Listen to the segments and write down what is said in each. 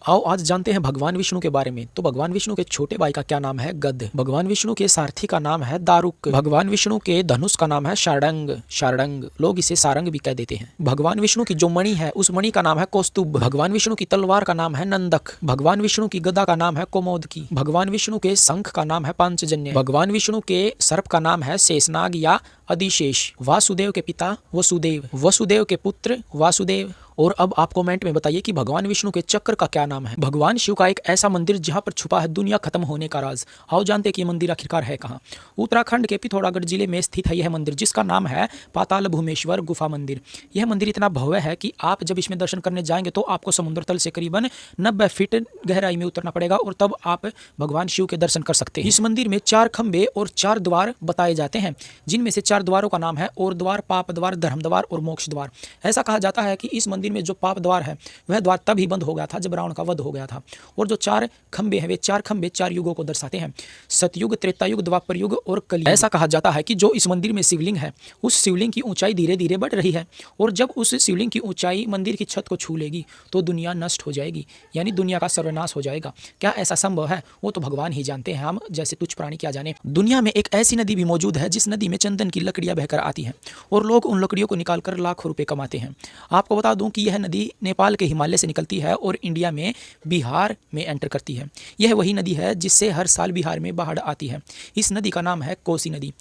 आओ आज जानते हैं भगवान विष्णु के बारे में। तो भगवान विष्णु के छोटे भाई का क्या नाम है? गद। भगवान विष्णु के सारथी का नाम है दारुक। भगवान विष्णु के धनुष का नाम है शार्दंग। शार्दंग लोग इसे सारंग भी कह देते हैं। भगवान विष्णु की जो मणि है उस मणि का नाम है कौस्तुभ। भगवान विष्णु की तलवार का नाम है नंदक। भगवान विष्णु की गदा का नाम है कौमोदकी। भगवान विष्णु के शंख का नाम है पांचजन्य। भगवान विष्णु के सर्प का नाम है शेषनाग या अधिशेष। वासुदेव के पिता वसुदेव। वसुदेव के पुत्र वासुदेव। और अब आप कमेंट में बताइए कि भगवान विष्णु के चक्र का क्या नाम है? भगवान शिव का एक ऐसा मंदिर जहां पर छुपा है दुनिया खत्म होने का राज। आओ जानते हैं कि यह मंदिर आखिरकार है कहां। उत्तराखंड के पिथौरागढ़ जिले में स्थित है यह मंदिर, जिसका नाम है पाताल भूमेश्वर गुफा मंदिर। यह मंदिर इतना भव्य है कि आप जब इसमें दर्शन करने जाएंगे तो आपको समुद्र तल से करीबन 90 फीट गहराई में उतरना पड़ेगा और तब आप भगवान शिव के दर्शन कर सकते हैं। इस मंदिर में 4 खंबे और 4 द्वार बताए जाते हैं, जिनमें से 4 द्वारों का नाम है और द्वार, पाप द्वार, धर्म द्वार और मोक्ष द्वार। ऐसा कहा जाता है कि इस मंदिर में जो पाप द्वार है वह द्वार तब ही बंद हो गया था जब रावण का वध हो गया था। और जो 4 खंबे हैं वे 4 खंबे 4 युगों को दर्शाते हैं, सतयुग, त्रेता युग, द्वापर युग और कलयुग। ऐसा कहा जाता है कि जो इस मंदिर में शिवलिंग है उस शिवलिंग की ऊंचाई धीरे धीरे बढ़ रही है और जब उस शिवलिंग की ऊंचाई मंदिर की छत को छू लेगी तो दुनिया नष्ट हो जाएगी, यानी दुनिया का सर्वनाश हो जाएगा। क्या ऐसा संभव है? वो तो भगवान ही जानते हैं, हम जैसे तुच्छ प्राणी क्या जाने। दुनिया में एक ऐसी नदी भी मौजूद है जिस नदी में चंदन की लकड़ियां बहकर आती हैं और लोग उन लकड़ियों को निकालकर लाखों रुपए कमाते हैं। आपको बता दूं कि यह नदी नेपाल के हिमालय से निकलती है और इंडिया में बिहार में एंटर करती है। यह वही नदी है जिससे हर साल बिहार में बाढ़ आती है। इस नदी का नाम है कोसी नदी।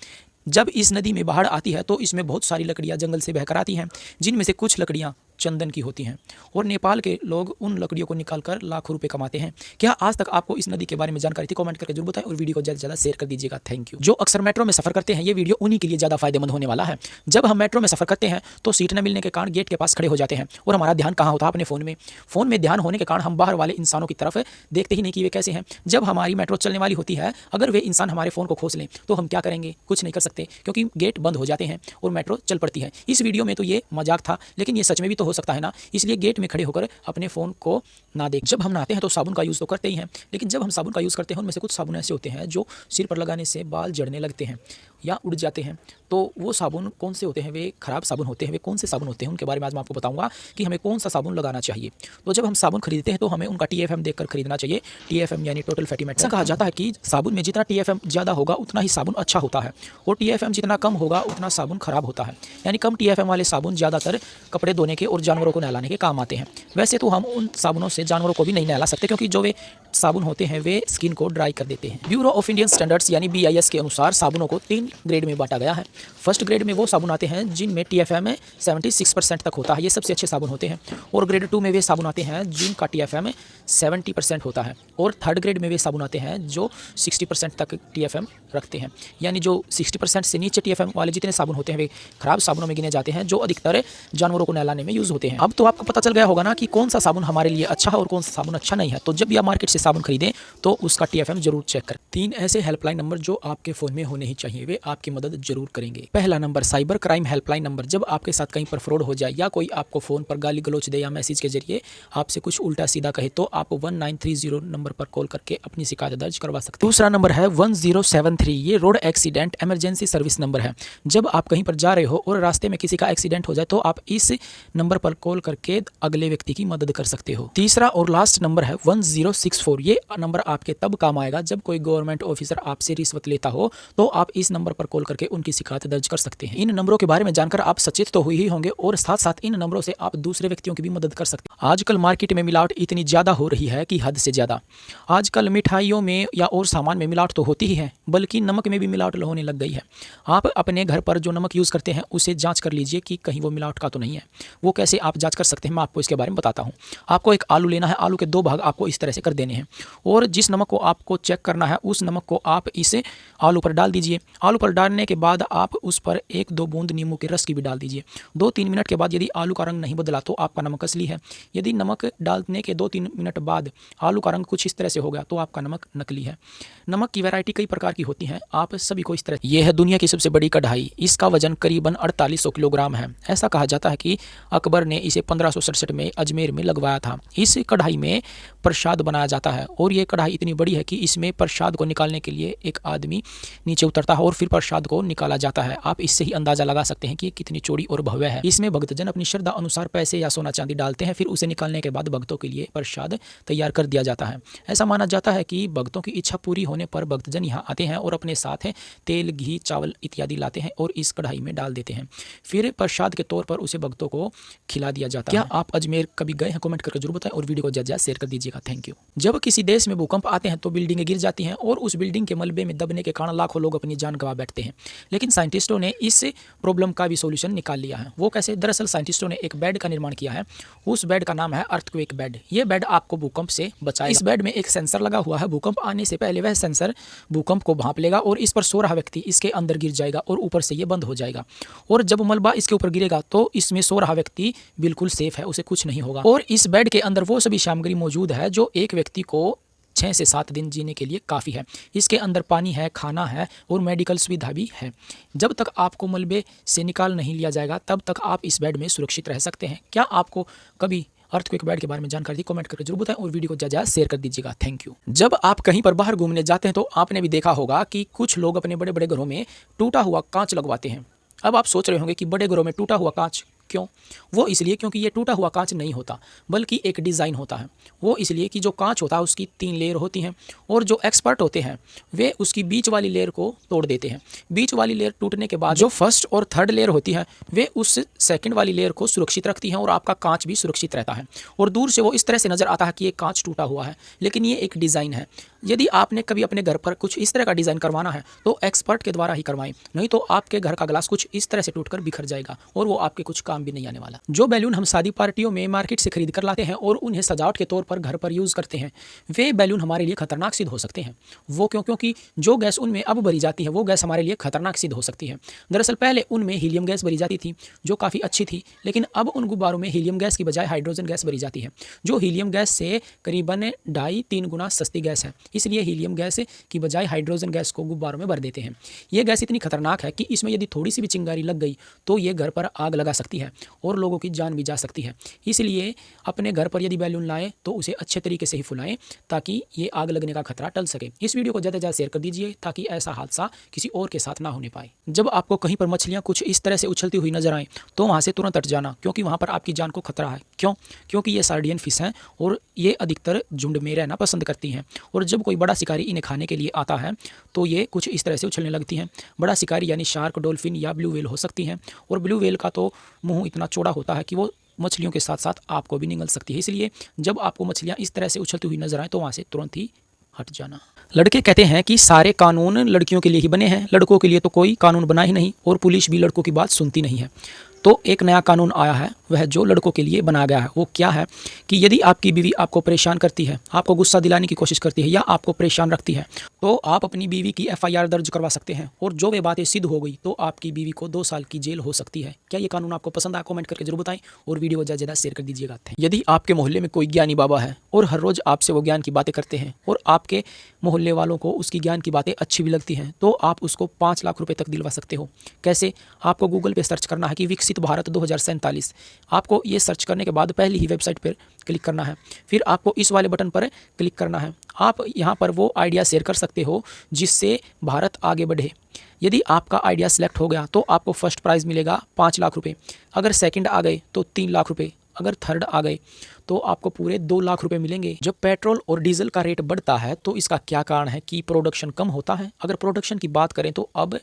जब इस नदी में बाढ़ आती है तो इसमें बहुत सारी लकड़ियां जंगल से बहकर आती हैं, जिनमें से कुछ लकड़ियां चंदन की होती हैं और नेपाल के लोग उन लकड़ियों को निकालकर लाखों रुपए कमाते हैं। क्या आज तक आपको इस नदी के बारे में जानकारी थी? कमेंट करके जरूर बताएं और वीडियो को ज़्यादा से ज़्यादा शेयर कर दीजिएगा। Thank you. जो अक्सर मेट्रो में सफर करते हैं ये वीडियो उन्हीं के लिए ज़्यादा फायदेमंद होने वाला है। जब हम मेट्रो में सफर करते हैं तो सीट न मिलने के कारण गेट के पास खड़े हो जाते हैं और हमारा ध्यान कहाँ होता है? अपने फ़ोन में ध्यान होने के कारण हम बाहर वाले इंसानों की तरफ देखते ही नहीं कि वे कैसे हैं। जब हमारी मेट्रो चलने वाली होती है, अगर वे इंसान हमारे फ़ोन को खोस लें तो हम क्या करेंगे? कुछ नहीं कर सकते, क्योंकि गेट बंद हो जाते हैं और मेट्रो चल पड़ती है। इस वीडियो में तो ये मजाक था, लेकिन ये सच में भी तो हो सकता है ना, इसलिए गेट में खड़े होकर अपने फ़ोन को ना देख। जब हम नहाते हैं तो साबुन का यूज़ तो करते ही हैं, लेकिन जब हम साबुन का यूज़ करते हैं उनमें से कुछ साबुन ऐसे होते हैं जो सिर पर लगाने से बाल जड़ने लगते हैं या उड़ जाते हैं। तो वो साबुन कौन से होते हैं? वे खराब साबुन होते हैं। वे कौन से साबुन होते हैं उनके बारे में आज मैं आपको बताऊंगा कि हमें कौन सा साबुन लगाना चाहिए। तो जब हम साबुन खरीदते हैं तो हमें उनका TFM देखकर खरीदना चाहिए। TFM यानी टोटल फैटी मैटर। ऐसा कहा जाता है कि साबुन में जितना TFM ज़्यादा होगा उतना ही साबुन अच्छा होता है और TFM जितना कम होगा उतना साबुन खराब होता है। यानी कम TFM वाले साबुन ज़्यादातर कपड़े धोने के और जानवरों को नहलाने के काम आते हैं। वैसे तो हम उन साबुनों से जानवरों को भी नहीं नहला सकते, क्योंकि जो वे साबुन होते हैं वे स्किन को ड्राई कर देते हैं। ब्यूरो ऑफ इंडियन स्टैंडर्ड्स यानी BIS के अनुसार साबुनों को 3 ग्रेड में बांटा गया है। फर्स्ट ग्रेड में वो साबुन आते हैं जिनमें TFM 76% तक होता है, ये सबसे अच्छे साबुन होते हैं। और ग्रेड 2 में वे साबुन आते हैं जिनका TFM 70% होता है। और थर्ड ग्रेड में वे साबुन आते हैं जो 60% तक TFM रखते हैं। यानी जो 60% से नीचे TFM वाले जितने साबुन होते हैं वे खराब साबुनों में गिने जाते हैं, जो अधिकतर जानवरों को नहलाने में यूज़ होते हैं। अब तो आपको पता चल गया होगा ना कि कौन सा साबुन हमारे लिए अच्छा है और कौन सा साबुन अच्छा नहीं है। तो जब भी आप मार्केट से साबुन खरीदें तो उसका TFM जरूर चेक करें। 3 ऐसे हेल्पलाइन नंबर जो आपके फ़ोन में होने ही चाहिए, वे आपकी मदद जरूर करेंगे। पहला number cyber crime helpline number. जब आपके साथ कहीं पर फ्रॉड हो जाए या कोई आपको फ़ोन पर गाली गलौच दे या मैसेज के जरिए आपसे कुछ उल्टा सीधा कहे तो आप 1930 नंबर पर कॉल करके अपनी शिकायत दर्ज करवा सकते हैं। दूसरा नंबर है 1073। ये road accident emergency service number है। जब आप कहीं पर जा रहे हो और रास्ते में किसी का एक्सीडेंट हो जाए तो आप इस नंबर पर कॉल करके अगले व्यक्ति की मदद कर सकते हो। तीसरा और लास्ट नंबर है 1064। ये नंबर आपके तब काम आएगा जब कोई गवर्नमेंट ऑफिसर आपसे रिश्वत लेता हो, तो आप इस नंबर पर कॉल करके उनकी शिकायत दर्ज कर सकते हैं। इन नंबरों के बारे में जानकर आप सचेत तो हुए ही होंगे और साथ साथ इन नंबरों से आप दूसरे व्यक्तियों की भी मदद कर सकते हैं। आजकल मार्केट में मिलावट इतनी ज़्यादा हो रही है कि हद से ज़्यादा। आजकल मिठाइयों में या और सामान में मिलावट तो होती ही है, बल्कि नमक में भी मिलावट होने लग गई है। आप अपने घर पर जो नमक यूज़ करते हैं उसे जाँच कर लीजिए कि कहीं वो मिलावट का तो नहीं है। वो कैसे आप जाँच कर सकते हैं, मैं आपको इसके बारे में बताता हूँ। आपको एक आलू लेना है, आलू के 2 भाग आपको इस तरह से कर देने हैं और जिस नमक को आपको चेक करना है उस नमक को आप इस आलू पर डाल दीजिए। आलू पर डालने के बाद आप उस पर 1-2 बूंद नींबू के रस की भी डाल दीजिए। 2-3 मिनट के बाद यदि आलू का रंग नहीं बदला तो आपका नमक असली है। यदि नमक डालने के 2-3 मिनट बाद आलू का रंग कुछ इस तरह से हो गया तो आपका नमक नकली है। नमक की वैरायटी कई प्रकार की होती हैं, आप सभी को इस तरह। यह है दुनिया की सबसे बड़ी कढ़ाई। इसका वजन करीबन 4800 किलोग्राम है। ऐसा कहा जाता है कि अकबर ने इसे 1567 में अजमेर में लगवाया था। इस कढ़ाई में प्रसाद बनाया जाता है और ये कढ़ाई इतनी बड़ी है कि इसमें प्रसाद को निकालने के लिए एक आदमी नीचे उतरता है और फिर प्रसाद को निकाला जाता है। आप इससे ही अंदाजा लगा सकते हैं कि कितनी चौड़ी और भव्य है। इसमें भक्तजन अपनी श्रद्धा अनुसार पैसे या सोना चांदी डालते हैं, फिर उसे निकालने के बाद भक्तों के लिए प्रसाद तैयार कर दिया जाता है। ऐसा माना जाता है कि भक्तों की इच्छा पूरी होने पर भक्तजन यहाँ आते हैं और अपने साथ तेल, घी, चावल इत्यादि लाते हैं और इस कढ़ाई में डाल देते हैं। फिर प्रसाद के तौर पर उसे भक्तों को खिला दिया जाता है। क्या आप अजमेर कभी गए हैं? कमेंट करके जरूर बताएं और वीडियो को ज़्यादा शेयर कर दीजिएगा। Thank you. जब किसी देश में भूकंप आते हैं तो बिल्डिंगें गिर जाती हैं और उस बिल्डिंग के मलबे में दबने के कारण लाखों लोग अपनी जान गंवा बैठते हैं। लेकिन साइंटिस्टों ने इस प्रॉब्लम का भी सोल्यूशन निकाल लिया है। वो कैसे? दरअसल साइंटिस्टों ने एक बेड का निर्माण किया है। उस बेड का नाम है अर्थक्वेक बेड। ये बेड आपको भूकंप से बचाएगा। इस बेड में एक सेंसर लगा हुआ है। भूकंप आने से पहले वह सेंसर भूकंप को भांप लेगा और इस पर सो रहा व्यक्ति इसके अंदर गिर जाएगा और ऊपर से ये बंद हो जाएगा। और जब मलबा इसके ऊपर गिरेगा तो इसमें सो रहा व्यक्ति बिल्कुल सेफ है, उसे कुछ नहीं होगा। और इस बेड के अंदर वो सभी सामग्री मौजूद है जो एक व्यक्ति को 6 से 7 दिन जीने के लिए काफ़ी है। इसके अंदर पानी है, खाना है और मेडिकल सुविधा भी है। जब तक आपको मलबे से निकाल नहीं लिया जाएगा तब तक आप इस बेड में सुरक्षित रह सकते हैं। क्या आपको कभी अर्थक्वेक बेड के बारे में जानकारी थी? कमेंट करके जरूर बताएं और वीडियो को ज़्यादा शेयर कर दीजिएगा। Thank you. जब आप कहीं पर बाहर घूमने जाते हैं तो आपने भी देखा होगा कि कुछ लोग अपने बड़े बड़े घरों में टूटा हुआ कांच लगवाते हैं। अब आप सोच रहे होंगे कि बड़े घरों में टूटा हुआ कांच क्यों? वो इसलिए क्योंकि ये टूटा हुआ कांच नहीं होता बल्कि एक डिज़ाइन होता है। वो इसलिए कि जो कांच होता है उसकी 3 लेयर होती हैं और जो एक्सपर्ट होते हैं वे उसकी बीच वाली लेयर को तोड़ देते हैं। बीच वाली लेयर टूटने के बाद जो फर्स्ट और थर्ड लेयर होती है वे उस सेकंड वाली लेयर को सुरक्षित रखती हैं और आपका कांच भी सुरक्षित रहता है। और दूर से वो इस तरह से नज़र आता है कि ये कांच टूटा हुआ है, लेकिन ये एक डिज़ाइन है। यदि आपने कभी अपने घर पर कुछ इस तरह का डिज़ाइन करवाना है तो एक्सपर्ट के द्वारा ही करवाएं, नहीं तो आपके घर का ग्लास कुछ इस तरह से टूटकर बिखर जाएगा और वो आपके कुछ काम भी नहीं आने वाला। जो बैलून हम शादी पार्टियों में मार्केट से खरीद कर लाते हैं और उन्हें सजावट के तौर पर घर पर यूज़ करते हैं, वे बैलून हमारे लिए खतरनाक सिद्ध हो सकते हैं। वो क्यों? क्योंकि जो गैस उनमें अब भरी जाती है वो गैस हमारे लिए खतरनाक सिद्ध हो सकती है। दरअसल पहले उनमें हीलियम गैस भरी जाती थी जो काफ़ी अच्छी थी, लेकिन अब उन गुब्बारों में हीलियम गैस की बजाय हाइड्रोजन गैस भरी जाती है जो हीलियम गैस से करीबन 2.5-3 गुना सस्ती गैस है। इसलिए हीलियम गैस की बजाय हाइड्रोजन गैस को गुब्बारों में भर देते हैं। ये गैस इतनी खतरनाक है कि इसमें यदि थोड़ी सी भी चिंगारी लग गई तो ये घर पर आग लगा सकती है और लोगों की जान भी जा सकती है। इसलिए अपने घर पर यदि बैलून लाएं तो उसे अच्छे तरीके से ही फुलाएं ताकि ये आग लगने का खतरा टल सके। इस वीडियो को ज़्यादा से ज़्यादा शेयर कर दीजिए ताकि ऐसा हादसा किसी और के साथ ना होने पाए। जब आपको कहीं पर मछलियाँ कुछ इस तरह से उछलती हुई नजर आएँ तो वहाँ से तुरंत हट जाना, क्योंकि वहाँ पर आपकी जान को खतरा है। क्यों? क्योंकि ये सार्डियन फिश हैं और ये अधिकतर झुंड में रहना पसंद करती हैं और जब कोई बड़ा शिकारी इन्हें खाने के लिए आता है तो ये कुछ इस तरह से उछलने लगती हैं। बड़ा शिकारी यानी शार्क, डॉल्फिन या ब्लू व्हेल हो सकती हैं और ब्लू व्हेल का तो मुंह इतना चौड़ा होता है कि वो मछलियों के साथ साथ आपको भी निगल सकती है। इसलिए जब आपको मछलियाँ इस तरह से उछलती हुई नजर आए तो वहाँ से तुरंत ही हट जाना। लड़के कहते हैं कि सारे कानून लड़कियों के लिए ही बने हैं, लड़कों के लिए तो कोई कानून बना ही नहीं और पुलिस भी लड़कों की बात सुनती नहीं है। तो एक नया कानून आया है, वह जो लड़कों के लिए बनाया गया है। वो क्या है कि यदि आपकी बीवी आपको परेशान करती है, आपको गुस्सा दिलाने की कोशिश करती है या आपको परेशान रखती है तो आप अपनी बीवी की FIR दर्ज करवा सकते हैं और जो वे बातें सिद्ध हो गई तो आपकी बीवी को 2 साल की जेल हो सकती है। क्या ये कानून आपको पसंद आया? कमेंट करके जरूर बताएं और वीडियो को ज़्यादा से ज़्यादा शेयर कर दीजिएगा। यदि आपके मोहल्ले में कोई ज्ञानी बाबा है और हर रोज़ आपसे वो ज्ञान की बातें करते हैं और आपके मोहल्ले वालों को उसकी ज्ञान की बातें अच्छी भी लगती हैं तो आप उसको 5 लाख रुपए तक दिलवा सकते हो। कैसे? आपको गूगल पे सर्च करना है कि विकसित भारत 2047। आपको ये सर्च करने के बाद पहली ही वेबसाइट पर क्लिक करना है, फिर आपको इस वाले बटन पर क्लिक करना है। आप यहाँ पर वो आइडिया शेयर कर सकते हो जिससे भारत आगे बढ़े। यदि आपका आइडिया सिलेक्ट हो गया तो आपको फर्स्ट प्राइज़ मिलेगा 5 लाख रुपए, अगर सेकंड आ गए तो 3 लाख रुपए, अगर थर्ड आ गए तो आपको पूरे 2 लाख रुपए मिलेंगे। जब पेट्रोल और डीजल का रेट बढ़ता है तो इसका क्या कारण है कि प्रोडक्शन कम होता है। अगर प्रोडक्शन की बात करें तो अब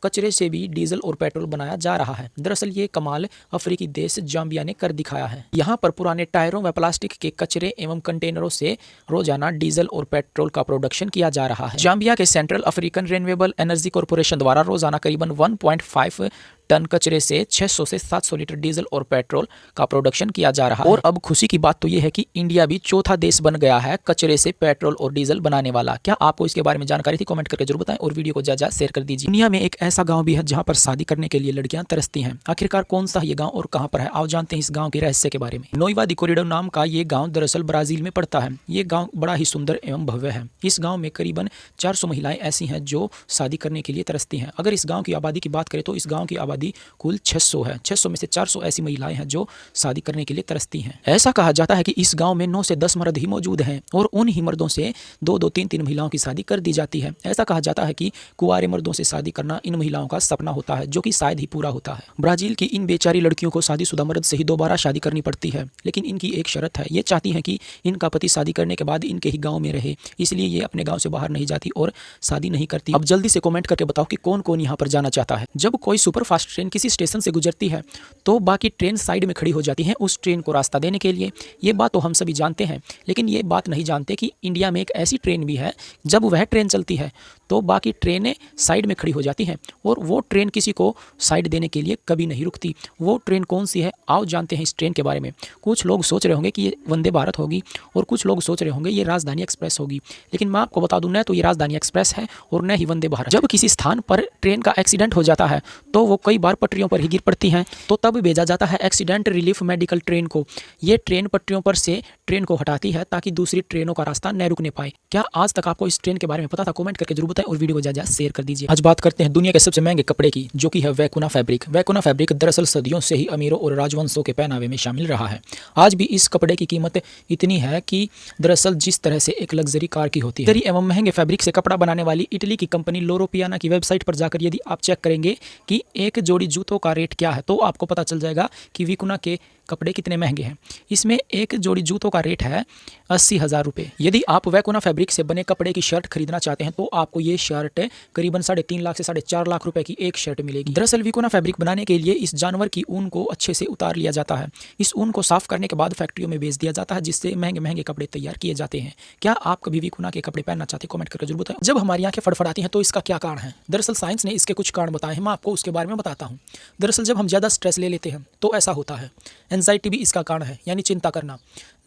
कचरे से भी डीजल और पेट्रोल बनाया जा रहा है। दरअसल ये कमाल अफ्रीकी देश जाम्बिया ने कर दिखाया है। यहाँ पर पुराने टायरों व प्लास्टिक के कचरे एवं कंटेनरों से रोजाना डीजल और पेट्रोल का प्रोडक्शन किया जा रहा है। जाम्बिया के central African renewable energy corporation द्वारा रोजाना करीबन 1.5 टन कचरे से 600 से 700 लीटर डीजल और पेट्रोल का प्रोडक्शन किया जा रहा है। और अब खुशी की बात तो यह है कि इंडिया भी चौथा देश बन गया है कचरे से पेट्रोल और डीजल बनाने वाला। क्या आपको इसके बारे में जानकारी थी? कमेंट करके जरूर बताएं और वीडियो को ज़्यादा शेयर कर दीजिए। दुनिया में एक ऐसा गाँव भी है जहाँ पर शादी करने के लिए लड़कियाँ तरसती हैं। आखिरकार कौन सा ये गाँव और कहाँ पर है, आओ जानते हैं इस गाँव के रहस्य के बारे में। नोइवा दी कोरिडोर नाम का ये गाँव दरअसल ब्राजील में पड़ता है। ये गाँव बड़ा ही सुंदर एवं भव्य है। इस गाँव में करीबन 400 महिलाएं ऐसी हैं जो शादी करने के लिए तरसती हैं। अगर इस गाँव की आबादी की बात करें तो इस गाँव की आबादी आबादी कुल 600 है। 600 में से 400 ऐसी महिलाएं हैं जो शादी करने के लिए तरसती हैं। ऐसा कहा जाता है कि इस गांव में 9 से 10 मर्द ही मौजूद हैं और उन ही मर्दों से 2-2, 3-3 महिलाओं की शादी कर दी जाती है। ऐसा कहा जाता है कि कुंवारे मर्दों से शादी करना इन महिलाओं का सपना होता है, जो कि शायद ही पूरा होता है। ब्राजील की इन बेचारी लड़कियों को शादीशुदा मर्द से ही दोबारा शादी करनी पड़ती है, लेकिन इनकी एक शर्त है। ये चाहती हैं कि इनका पति शादी करने के बाद इनके ही गाँव में रहे, इसलिए ये अपने गाँव से बाहर नहीं जाती और शादी नहीं करती। अब जल्दी से कमेंट करके बताओ कि कौन कौन यहाँ पर जाना चाहता है। जब कोई सुपर फास्ट ट्रेन किसी स्टेशन से गुजरती है तो बाकी ट्रेन साइड में खड़ी हो जाती है उस ट्रेन को रास्ता देने के लिए। ये बात तो हम सभी जानते हैं, लेकिन ये बात नहीं जानते कि इंडिया में एक ऐसी ट्रेन भी है, जब वह ट्रेन चलती है तो बाकी ट्रेनें साइड में खड़ी हो जाती हैं और वो ट्रेन किसी को साइड देने के लिए कभी नहीं रुकती। वो ट्रेन कौन सी है, आओ जानते हैं इस ट्रेन के बारे में। कुछ लोग सोच रहे होंगे कि ये वंदे भारत होगी और कुछ लोग सोच रहे होंगे ये राजधानी एक्सप्रेस होगी, लेकिन मैं आपको बता दूं न तो ये राजधानी एक्सप्रेस है और न ही वंदे भारत। जब किसी स्थान पर ट्रेन का एक्सीडेंट हो जाता है तो वो कई बार पटरियों पर ही गिर पड़ती हैं, तो तब भेजा जाता है एक्सीडेंट रिलीफ मेडिकल ट्रेन को। ये ट्रेन पटरियों पर से ट्रेन को हटाती है ताकि दूसरी ट्रेनों का रास्ता न रुकने पाए। क्या आज तक आपको इस ट्रेन के बारे में पता था? कमेंट करके जरूर बताएं और वीडियो को ज्यादा शेयर कर दीजिए। आज बात करते हैं दुनिया के सबसे महंगे कपड़े की, जो कि है वैकुना फैब्रिक। वैकुना फैब्रिक दरअसल सदियों से ही अमीरों और राजवंशों के पहनावे में शामिल रहा है। आज भी इस कपड़े की कीमत इतनी है कि दरअसल जिस तरह से एक लग्जरी कार की होती है। एवं महंगे फैब्रिक से कपड़ा बनाने वाली इटली की कंपनी लोरो पियाना की वेबसाइट पर जाकर यदि आप चेक करेंगे कि एक जोड़ी जूतों का रेट क्या है, तो आपको पता चल जाएगा कि वैकुना के कपड़े कितने महंगे हैं। इसमें एक जोड़ी जूतों का रेट है 80,000 रुपये। यदि आप वैकुना फैब्रिक से बने कपड़े की शर्ट खरीदना चाहते हैं तो आपको ये शर्ट करीबन 3.5 लाख से 4.5 लाख रुपए की एक शर्ट मिलेगी। दरअसल वैकुना फैब्रिक बनाने के लिए इस जानवर की ऊन को अच्छे से उतार लिया जाता है। इस ऊन को साफ करने के बाद फैक्ट्रियों में बेच दिया जाता है, जिससे महंगे महंगे कपड़े तैयार किए जाते हैं। क्या आप कभी वैकुना के कपड़े पहनना चाहते हैं? कमेंट करके जरूर बताएं। जब हमारी आंखें फड़फड़ाती हैं तो इसका क्या कारण है? दरअसल साइंस ने इसके कुछ कारण बताए हैं, मैं आपको उसके बारे में बताता हूँ। दरअसल जब हम ज़्यादा स्ट्रेस ले लेते हैं तो ऐसा होता है। एंजाइटी भी इसका कारण है, यानी चिंता करना।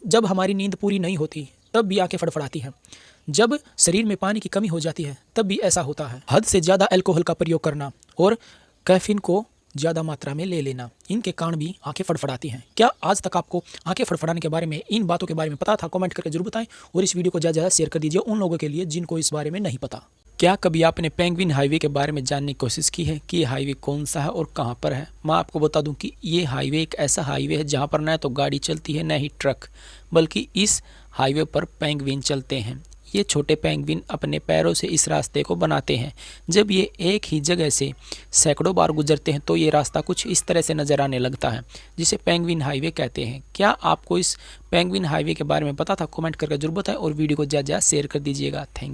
जब हमारी नींद पूरी नहीं होती तब भी आंखें फड़फड़ाती हैं। जब शरीर में पानी की कमी हो जाती है तब भी ऐसा होता है। हद से ज़्यादा अल्कोहल का प्रयोग करना और कैफीन को ज़्यादा मात्रा में ले लेना, इनके कारण भी आंखें फड़फड़ाती हैं। क्या आज तक आपको आंखें फड़फड़ाने के बारे में, इन बातों के बारे में पता था? कमेंट करके जरूर बताएं और इस वीडियो को ज़्यादा शेयर कर दीजिए उन लोगों के लिए जिनको इस बारे में नहीं पता। क्या कभी आपने पेंगुइन हाईवे के बारे में जानने की कोशिश की है कि ये हाईवे कौन सा है और कहाँ पर है? मैं आपको बता दूं कि ये हाईवे एक ऐसा हाईवे है जहाँ पर न तो गाड़ी चलती है न ही ट्रक, बल्कि इस हाईवे पर पेंगुइन चलते हैं। ये छोटे पेंगुइन अपने पैरों से इस रास्ते को बनाते हैं। जब ये एक ही जगह से सैकड़ों बार गुजरते हैं तो ये रास्ता कुछ इस तरह से नज़र आने लगता है, जिसे पेंगुइन हाईवे कहते हैं। क्या आपको इस पेंगुइन हाईवे के बारे में पता था? कमेंट करके जरूर बताएं और वीडियो को ज़्यादा शेयर कर दीजिएगा। Thank you.